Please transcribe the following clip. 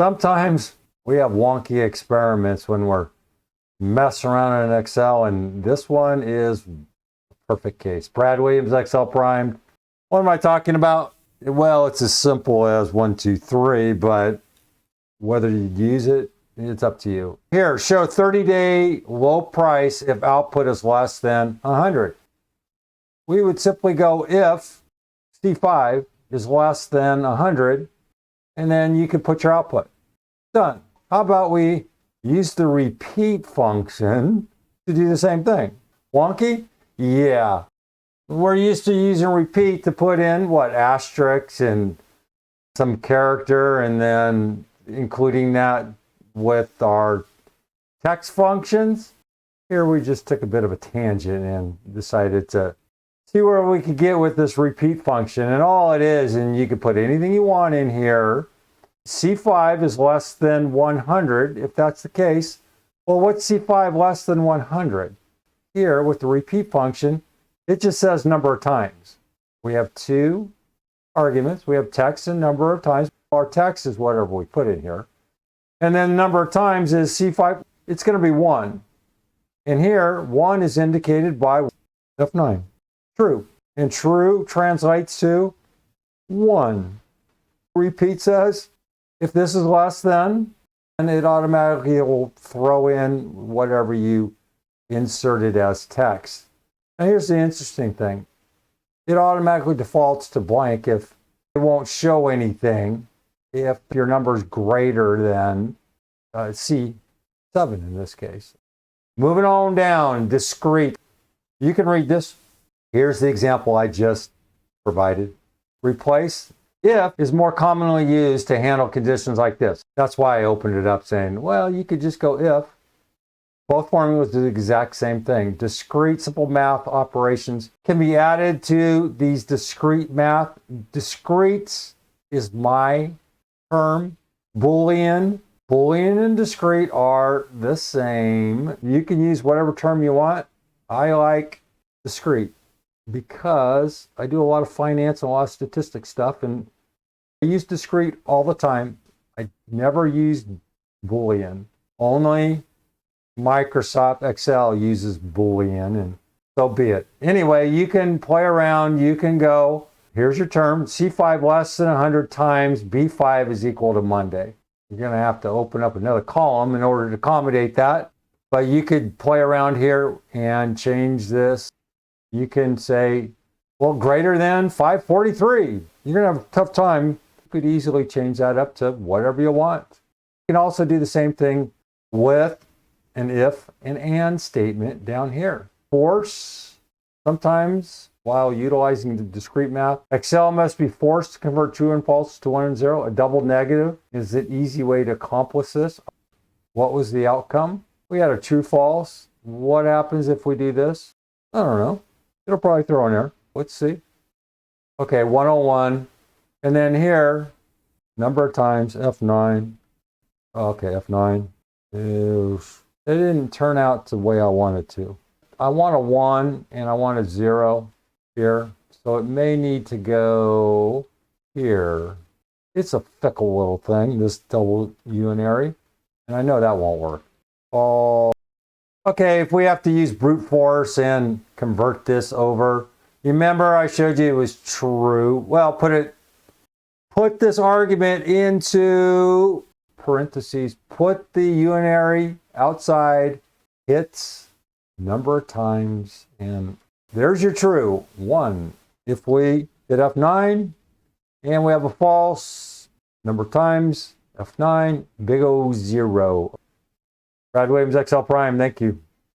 Sometimes we have wonky experiments when we're messing around in Excel, and this one is a perfect case. Brad Williams, Excel primed. What am I talking about? Well, it's as simple as 1, 2, 3, but whether you use it, it's up to you. Here, show 30-day low price if output is less than 100. We would simply go if C5 is less than 100, and then you can put your output. Done. How about we use the repeat function to do the same thing? Wonky? Yeah. We're used to using repeat to put in, what, asterisks and some character, and then including that with our text functions. Here we just took a bit of a tangent and decided to see where we could get with this repeat function. And all it is, and you can put anything you want in here. C5 is less than 100. If that's the case, well, what's C5 less than 100? Here with the repeat function, it just says number of times. We have two arguments. We have text and number of times. Our text is whatever we put in here. And then the number of times is C5. It's going to be 1. And here, 1 is indicated by F9. True. And true translates to 1. Repeat says, if this is less than, and it automatically will throw in whatever you inserted as text. Now here's the interesting thing. It automatically defaults to blank if it won't show anything if your number is greater than C7 in this case. Moving on down, discrete. You can read this. Here's the example I just provided. Replace if is more commonly used to handle conditions like this. That's why I opened it up saying, well, you could just go if. Both formulas do the exact same thing. Discrete simple math operations can be added to these discrete math. Discrete is my term. Boolean and discrete are the same. You can use whatever term you want. I like discrete because I do a lot of finance and a lot of statistics stuff, and I use discrete all the time. I never use Boolean. Only Microsoft Excel uses Boolean, and so be it. Anyway, you can play around. You can go, here's your term, C5 less than 100 times B5 is equal to Monday. You're going to have to open up another column in order to accommodate that. But you could play around here and change this. You can say, well, greater than 543. You're going to have a tough time. You could easily change that up to whatever you want. You can also do the same thing with an if and statement down here. Force, sometimes while utilizing the discrete math, Excel must be forced to convert true and false to 1 and 0. A double negative is an easy way to accomplish this. What was the outcome? We had a true false. What happens if we do this? I don't know. It'll probably throw an error. Let's see. Okay, 101. And then here, number of times, F9. Okay, F9. It didn't turn out the way I wanted to. I want a 1 and I want a 0 here. So it may need to go here. It's a fickle little thing, this double unary. And I know that won't work. Oh, okay, if we have to use brute force and convert this over. Remember I showed you it was true. Well, put this argument into parentheses, put the unary outside, hits number of times, and there's your true, 1. If we hit F9 and we have a false, number of times, F9, big O 0. Brad Williams, Excel Prime, thank you.